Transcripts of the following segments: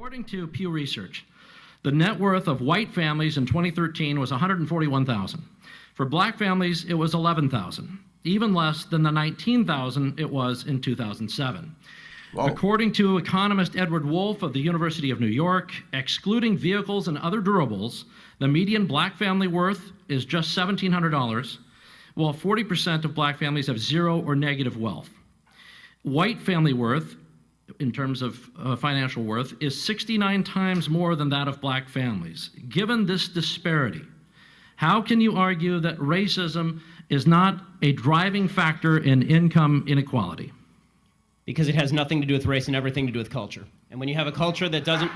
According to Pew Research, the net worth of white families in 2013 was $141,000. For black families, it was $11,000, even less than the $19,000 it was in 2007. Whoa. According to economist Edward Wolf of the University of New York, excluding vehicles and other durables, the median black family worth is just $1,700, while 40% of black families have zero or negative wealth. White family worth, in terms of financial worth, is 69 times more than that of black families. Given this disparity, how can you argue that racism is not a driving factor in income inequality? Because it has nothing to do with race and everything to do with culture. And when you have a culture that doesn't,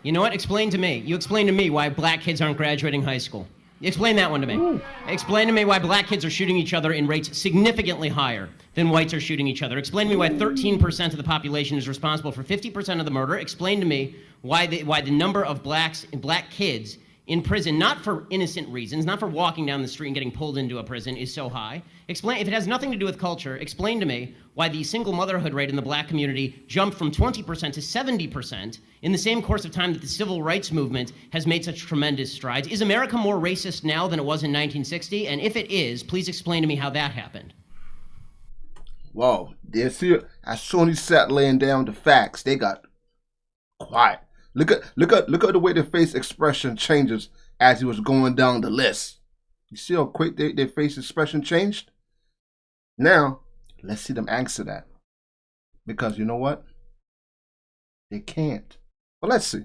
you know what? Explain to me. You explain to me why black kids aren't graduating high school. Explain that one to me. Ooh. Explain to me why black kids are shooting each other in rates significantly higher than whites are shooting each other. Explain to me why 13% of the population is responsible for 50% of the murder. Explain to me why the number of black kids in prison, not for innocent reasons, not for walking down the street and getting pulled into a prison, is so high. Explain, if it has nothing to do with culture, explain to me why the single motherhood rate in the black community jumped from 20% to 70% in the same course of time that the civil rights movement has made such tremendous strides. Is America more racist now than it was in 1960? And if it is, please explain to me how that happened. Whoa, as soon as he sat laying down the facts, they got quiet. Look at the way their face expression changes as he was going down the list. You see how quick their face expression changed? Now, let's see them answer that. Because you know what? They can't. But let's see.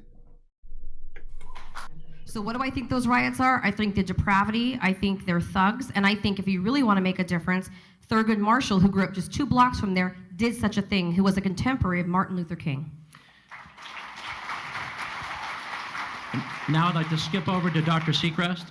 So what do I think those riots are? I think they're depravity. I think they're thugs. And I think if you really want to make a difference, Thurgood Marshall, who grew up just 2 blocks from there, did such a thing, who was a contemporary of Martin Luther King. Now I'd like to skip over to Dr. Seacrest.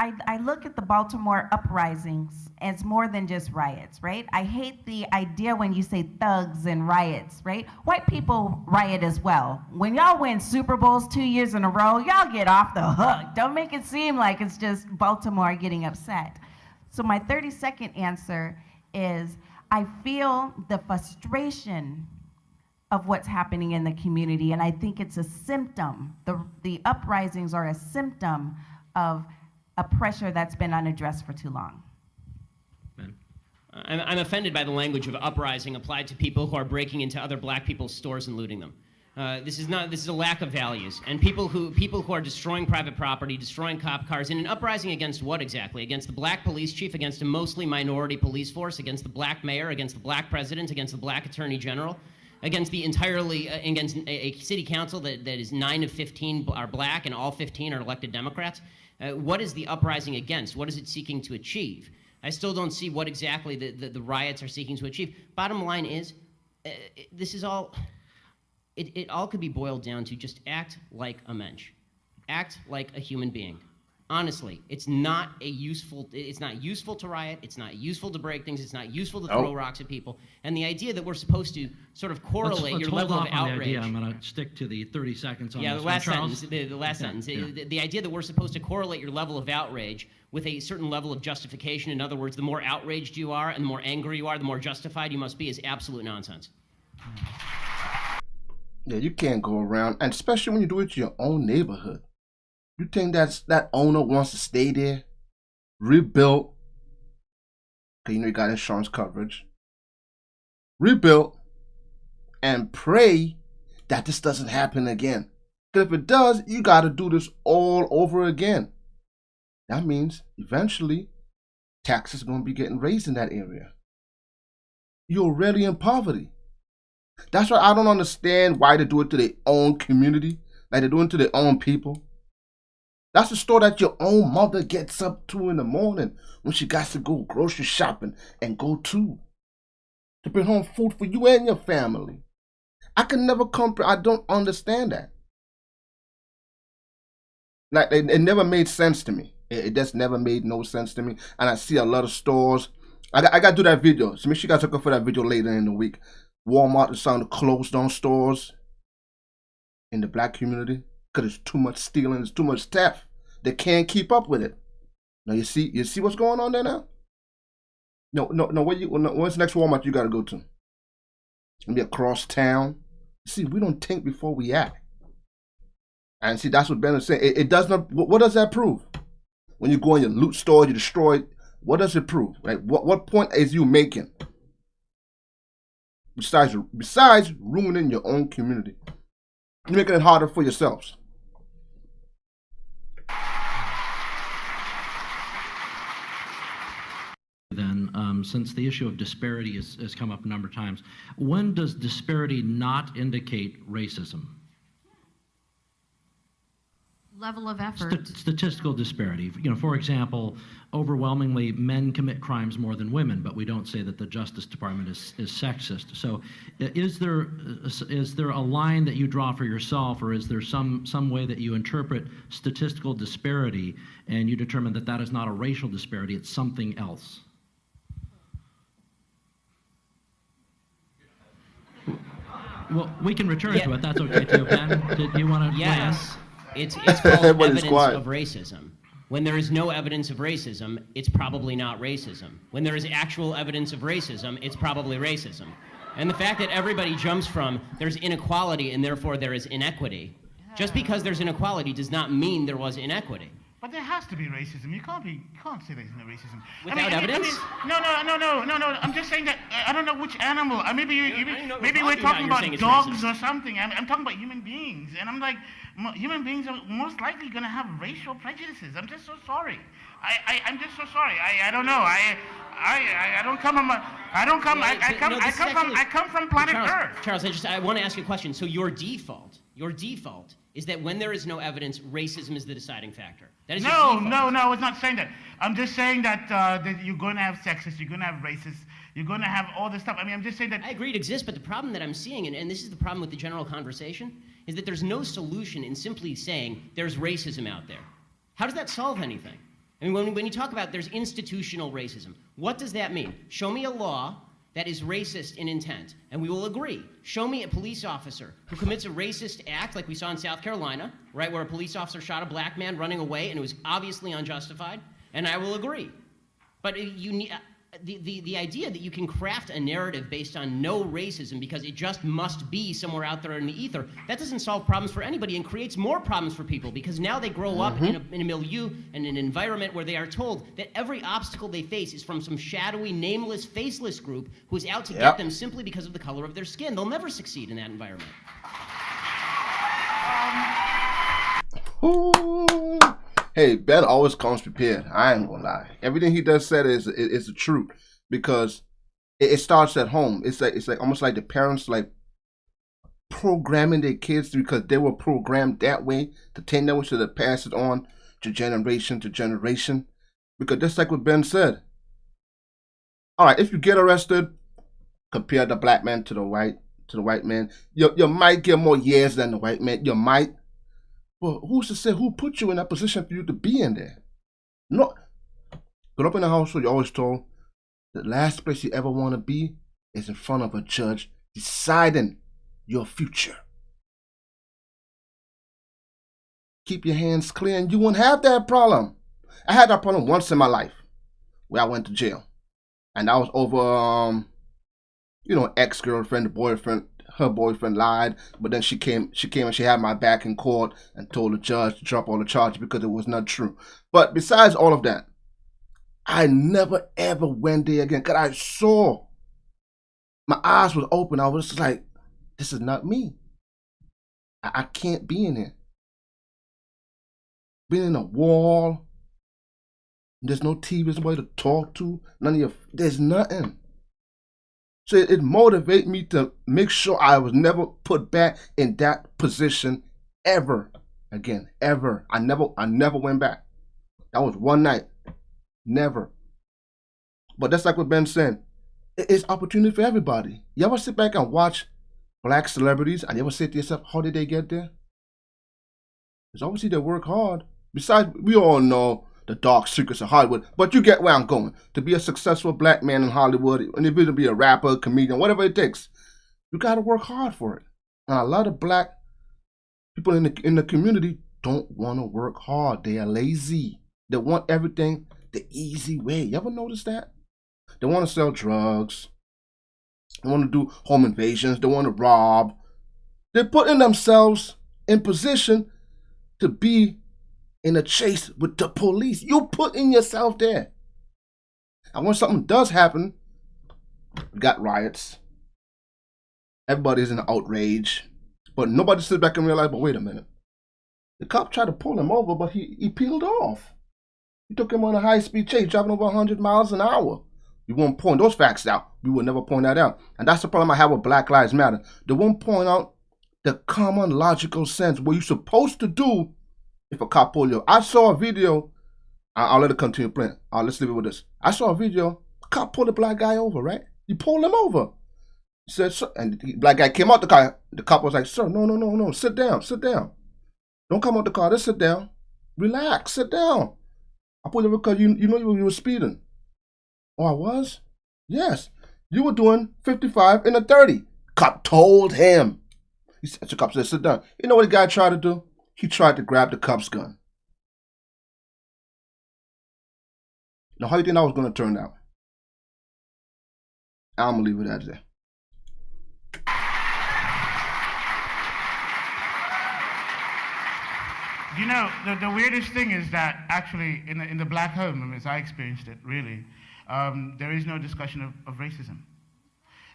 I look at the Baltimore uprisings as more than just riots, right? I hate the idea when you say thugs and riots, right? White people riot as well. When y'all win Super Bowls 2 years in a row, y'all get off the hook. Don't make it seem like it's just Baltimore getting upset. So my 30-second answer is I feel the frustration of what's happening in the community, and I think it's a symptom. The uprisings are a symptom of a pressure that's been unaddressed for too long. I'm offended by the language of uprising applied to people who are breaking into other black people's stores and looting them. This is a lack of values. And people who are destroying private property, destroying cop cars, in an uprising against what exactly? Against the black police chief, against a mostly minority police force, against the black mayor, against the black president, against the black attorney general, against against a city council that is 9 of 15 are black and all 15 are elected Democrats. What is the uprising against? What is it seeking to achieve? I still don't see what exactly the riots are seeking to achieve. Bottom line is, this is all, it all could be boiled down to just act like a mensch. Act like a human being. Honestly, it's not useful to riot, it's not useful to break things, it's not useful to throw rocks at people. And the idea that we're supposed to sort of correlate your level of outrage. I'm going to stick to the 30 seconds on this. The last Charles? sentence. The last sentence. Yeah. The idea that we're supposed to correlate your level of outrage with a certain level of justification. In other words, the more outraged you are and the more angry you are, the more justified you must be, is absolute nonsense. Yeah, you can't go around, and especially when you do it to your own neighborhood. You think that owner wants to stay there, rebuilt, okay, you know you got insurance coverage, rebuilt, and pray that this doesn't happen again. Because if it does, you got to do this all over again. That means eventually taxes are going to be getting raised in that area. You're already in poverty. That's why I don't understand why they do it to their own community, like they're doing it to their own people. That's the store that your own mother gets up to in the morning when she got to go grocery shopping and go to bring home food for you and your family. I can never I don't understand that. Like, it never made sense to me. It just never made no sense to me. And I see a lot of stores. I got to do that video. So make sure you guys look for that video later in the week. Walmart is starting to close down stores in the black community because there's too much stealing, there's too much theft. They can't keep up with it. Now you see what's going on there now? No. What's the next Walmart you got to go to? Maybe across town. See, we don't think before we act. And see, that's what Ben is saying. It does not. What does that prove? When you go in your loot store, you destroy it. What does it prove? Right? What point is you making? Besides ruining your own community, you're making it harder for yourselves. Then, since the issue of disparity has come up a number of times, when does disparity not indicate racism? Level of effort. Statistical disparity. For example, overwhelmingly men commit crimes more than women, but we don't say that the Justice Department is sexist. So, is there a line that you draw for yourself, or is there some way that you interpret statistical disparity and you determine that that is not a racial disparity, it's something else? Well, we can return to it. That's okay too. Ben, did you want to? Yes. It's called evidence of racism. When there is no evidence of racism, it's probably not racism. When there is actual evidence of racism, it's probably racism. And the fact that everybody jumps from there's inequality and therefore there is inequity, just because there's inequality does not mean there was inequity. But there has to be racism. You can't say there's no racism. Without evidence? No. I'm just saying that I don't know which animal. Maybe we're talking about about dogs or something. I'm talking about human beings, and I'm like, human beings are most likely going to have racial prejudices. I'm just so sorry. I'm just so sorry. I don't know. I don't come from. I come from planet Earth. Charles, I want to ask you a question. So your default is that when there is no evidence, racism is the deciding factor. That is no. I was not saying that. I'm just saying that you're going to have sexists, you're going to have racists, you're going to have all this stuff. I'm just saying that. I agree it exists, but the problem that I'm seeing, and this is the problem with the general conversation, is that there's no solution in simply saying there's racism out there. How does that solve anything? When you talk about there's institutional racism, what does that mean? Show me a law that is racist in intent, and we will agree. Show me a police officer who commits a racist act like we saw in South Carolina, right, where a police officer shot a black man running away and it was obviously unjustified, and I will agree. But you need, the idea that you can craft a narrative based on no racism because it just must be somewhere out there in the ether, that doesn't solve problems for anybody and creates more problems for people because now they grow up in a milieu and an environment where they are told that every obstacle they face is from some shadowy, nameless, faceless group who is out to get them simply because of the color of their skin. They'll never succeed in that environment. Ooh. Hey, Ben always comes prepared. I ain't gonna lie. Everything he does said is the truth because it starts at home. It's like almost like the parents like programming their kids because they were programmed that way to think that way, so they pass it on to generation. Because just like what Ben said. All right, if you get arrested, compare the black man to the white man. You might get more years than the white man. You might. Well, who's to say who put you in that position for you to be in there? No. Grew up in a household, you're always told the last place you ever want to be is in front of a judge deciding your future. Keep your hands clear and you won't have that problem. I had that problem once in my life where I went to jail. And that was over, ex-girlfriend, the boyfriend. Her boyfriend lied, but then she came and she had my back in court and told the judge to drop all the charges because it was not true. But besides all of that, I never ever went there again because I saw, my eyes was open. I was just like, this is not me. I can't be in here. Being in a wall, there's no TV, there's nobody to talk to, there's nothing. So it motivated me to make sure I was never put back in that position ever again, ever. I never went back. That was one night, never. But that's like what Ben said. It's opportunity for everybody. You ever sit back and watch black celebrities and you ever say to yourself, how did they get there? It's obviously they work hard. Besides, we all know the dark secrets of Hollywood, but you get where I'm going. To be a successful black man in Hollywood, and if to be a rapper, comedian, whatever it takes, you got to work hard for it. And a lot of black people in the community don't want to work hard. They are lazy. They want everything the easy way. You ever notice that? They want to sell drugs. They want to do home invasions. They want to rob. They're putting themselves in position to be in a chase with the police. You're putting yourself there. And when something does happen, we got riots. Everybody's in outrage. But nobody sits back and realizes, but wait a minute. The cop tried to pull him over, but he peeled off. He took him on a high-speed chase, driving over 100 miles an hour. We won't point those facts out. We will never point that out. And that's the problem I have with Black Lives Matter. They won't point out the common logical sense, what you're supposed to do if a cop pulls you. I saw a video. I'll let it continue playing. Let's leave it with this. I saw a video. A cop pulled a black guy over, right? He pulled him over. He said, sir, and the black guy came out the car. The cop was like, sir, no. Sit down. Don't come out the car. Just sit down. Relax. Sit down. I pulled you over because you know you were speeding. Oh, I was? Yes. You were doing 55 in a 30. Cop told him. The cop said, sit down. You know what the guy tried to do? He tried to grab the cop's gun. Now, how do you think that was going to turn out? I'm going to leave it at that. You know, the weirdest thing is that actually in the black home, as I experienced it, really, there is no discussion of racism.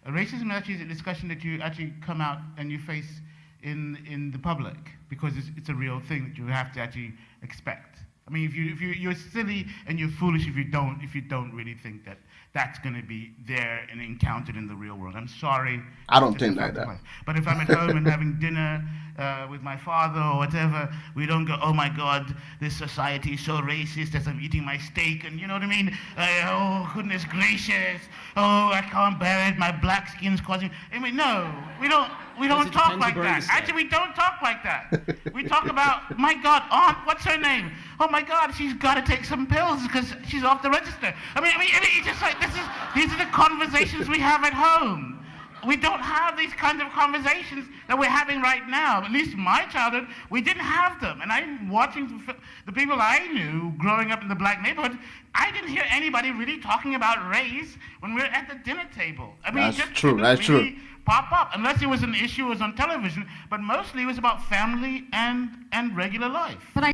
Racism actually is a discussion that you actually come out and you face in the public, because it's a real thing that you have to actually expect. I mean, if you're silly and you're foolish if you don't really think that that's going to be there and encountered in the real world. I'm sorry. I don't think like that. But if I'm at home and having dinner with my father or whatever, we don't go, oh my God, this society is so racist as I'm eating my steak, and you know what I mean? Oh, goodness gracious. Oh, I can't bear it. My black skin's causing. I mean, no, we don't talk like that. Actually, we don't talk like that. We talk about, my God, Aunt, what's her name? Oh my God, she's got to take some pills because she's off the register. I mean, it's just like, these are the conversations we have at home. We don't have these kinds of conversations that we're having right now. At least in my childhood, we didn't have them. And I'm watching the people I knew growing up in the black neighborhood, I didn't hear anybody really talking about race when we were at the dinner table. I mean, that's true. That's true. Pop up, unless it was an issue, it was on television, but mostly it was about family and regular life. But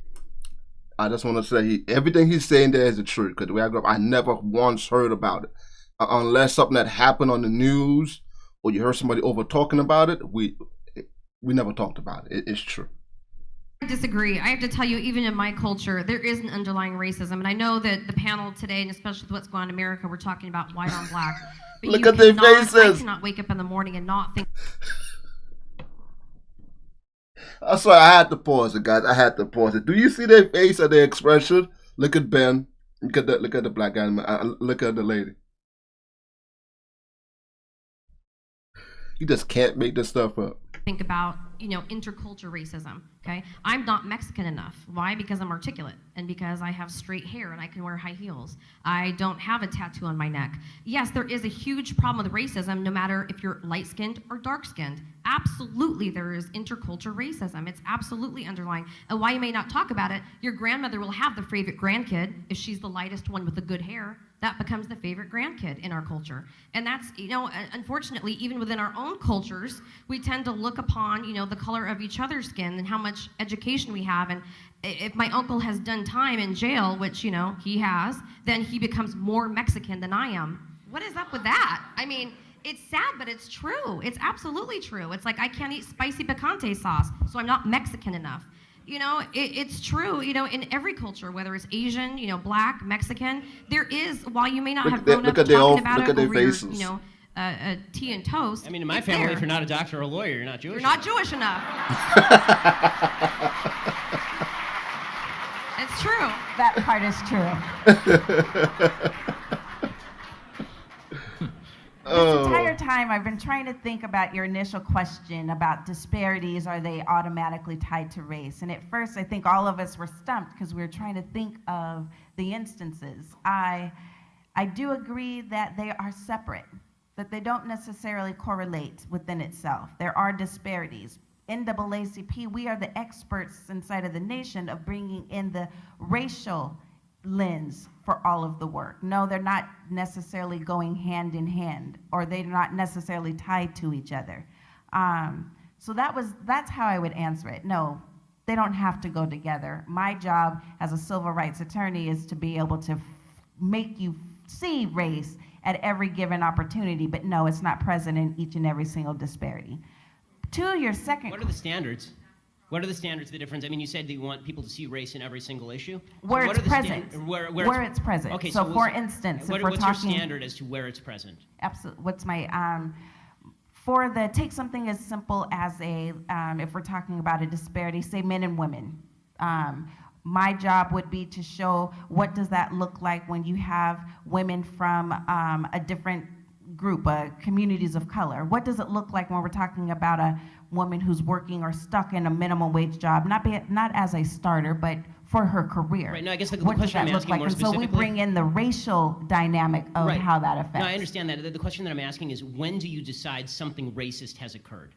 I just want to say, everything he's saying there is the truth, because the way I grew up, I never once heard about it. Unless something that happened on the news, or you heard somebody over talking about it, we never talked about it. It's true. I disagree. I have to tell you, even in my culture, there is an underlying racism. And I know that the panel today, and especially with what's going on in America, we're talking about white on black. But look at their faces. I cannot wake up in the morning and not think. I'm sorry, I had to pause it, guys. I had to pause it. Do you see their face and their expression? Look at Ben. Look at the black guy. Look at the lady. You just can't make this stuff up. Think about, intercultural racism, okay? I'm not Mexican enough. Why? Because I'm articulate and because I have straight hair and I can wear high heels. I don't have a tattoo on my neck. Yes, there is a huge problem with racism no matter if you're light-skinned or dark-skinned. Absolutely, there is intercultural racism. It's absolutely underlying. And why you may not talk about it, your grandmother will have the favorite grandkid. If she's the lightest one with the good hair, that becomes the favorite grandkid in our culture. And that's, unfortunately, even within our own cultures, we tend to look upon, the color of each other's skin and how much education we have. And if my uncle has done time in jail, which, he has, then he becomes more Mexican than I am. What is up with that? I mean, it's sad, but it's true. It's absolutely true. It's like I can't eat spicy picante sauce, so I'm not Mexican enough. It's true, in every culture, whether it's Asian, black, Mexican, there is, while you may not have grown up talking about it over your, tea and toast. I mean, in my family, if you're not a doctor or a lawyer, you're not Jewish. You're not Jewish enough. It's true. That part is true. This entire time, I've been trying to think about your initial question about disparities. Are they automatically tied to race? And at first, I think all of us were stumped because we were trying to think of the instances. I do agree that they are separate, that they don't necessarily correlate within itself. There are disparities. NAACP, we are the experts inside of the nation of bringing in the racial lens for all of the work. No, they're not necessarily going hand in hand, or they're not necessarily tied to each other. So that's how I would answer it. No, they don't have to go together. My job as a civil rights attorney is to be able to make you see race at every given opportunity, but no, it's not present in each and every single disparity. To your second... What are the standards? What are the standards, the difference? I mean, you said that you want people to see race in every single issue. Where So it's present. Where it's present. Okay, so for instance, if we're what's talking... your standard as to where it's present? Absolutely. What's my... take something as simple as if we're talking about a disparity, say men and women. My job would be to show what does that look like when you have women from a different group, communities of color. What does it look like when we're talking about a woman who's working or stuck in a minimum wage job, not as a starter, but for her career? Right. No, I guess the what does question that I'm look asking like? more And so specifically. we bring in the racial dynamic of Right. how that affects. No, I understand that. The question that I'm asking is, when do you decide something racist has occurred?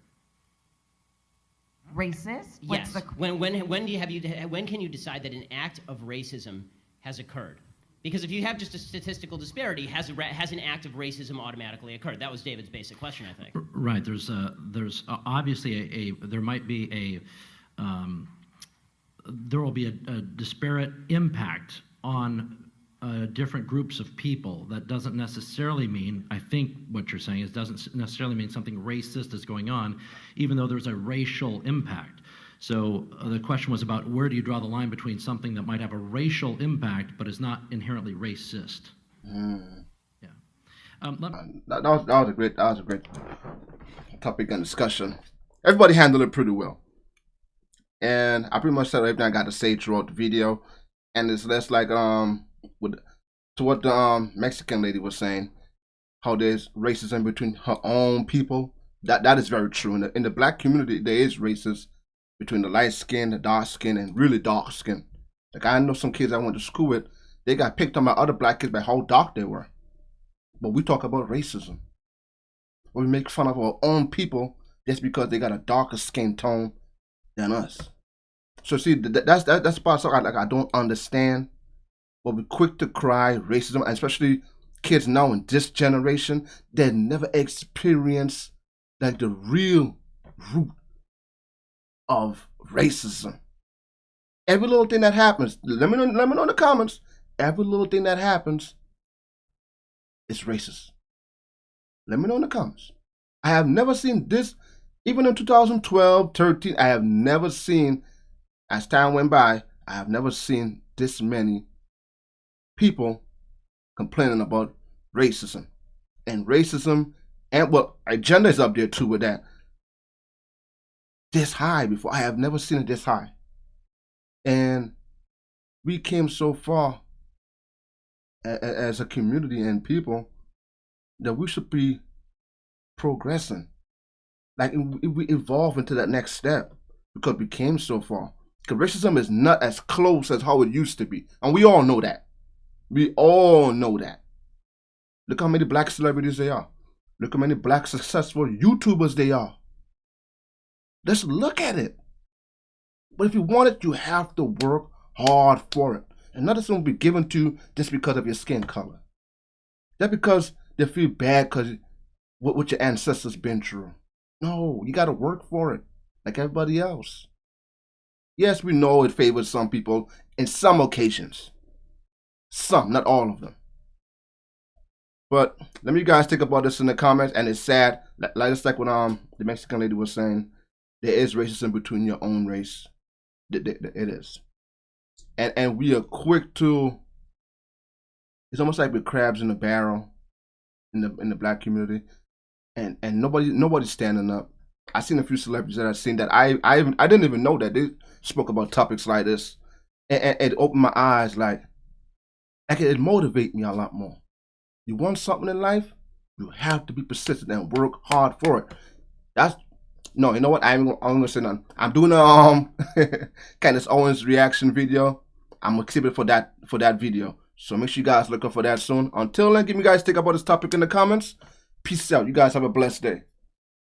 Racist? Yes. When can you decide that an act of racism has occurred? Because if you have just a statistical disparity, has an act of racism automatically occurred? That was David's basic question, I think. Right. There's obviously there might be there will be a disparate impact on different groups of people. That doesn't necessarily mean, I think what you're saying is, doesn't necessarily mean something racist is going on, even though there's a racial impact. So the question was about where do you draw the line between something that might have a racial impact but is not inherently racist. Yeah. That was a great topic and discussion. Everybody handled it pretty well, and I pretty much said everything I got to say throughout the video. And it's less like to what the Mexican lady was saying, how there's racism between her own people. That is very true. In the black community, there is racism between the light skin, the dark skin, and really dark skin. Like, I know some kids I went to school with, they got picked on by other black kids by how dark they were. But we talk about racism. We make fun of our own people just because they got a darker skin tone than us. So see, that's part of something I don't understand. But we're quick to cry racism, and especially kids now in this generation that never experience like the real root of racism. Every little thing that happens, let me know in the comments. Every little thing that happens is racist. Let me know in the comments. I have never seen this, even in 2012, 13. I have never seen, as time went by, I have never seen this many people complaining about racism. And racism, and well, agenda is up there too with that. This high before. I have never seen it this high. And we came so far as a community and people that we should be progressing. Like, we evolve into that next step because we came so far. Because racism is not as close as how it used to be. And we all know that. We all know that. Look how many black celebrities they are. Look how many black successful YouTubers they are. Let's look at it. But if you want it, you have to work hard for it. And nothing will be given to you just because of your skin color. Just because they feel bad because what your ancestors been through. No, you got to work for it like everybody else. Yes, we know it favors some people in some occasions. Some, not all of them. But let me you guys think about this in the comments. And it's sad, just like what the Mexican lady was saying, there is racism between your own race. It is. And we are quick to, it's almost like we're crabs in a barrel in the black community. And nobody's standing up. I've seen a few celebrities that I've seen that I didn't even know that they spoke about topics like this. And it opened my eyes, like it motivated me a lot more. You want something in life, you have to be persistent and work hard for it. No, you know what? I'm gonna say nothing. I'm doing a Candace Owens reaction video. I'm gonna keep it for that video. So make sure you guys look up for that soon. Until then, give me guys think about this topic in the comments. Peace out. You guys have a blessed day.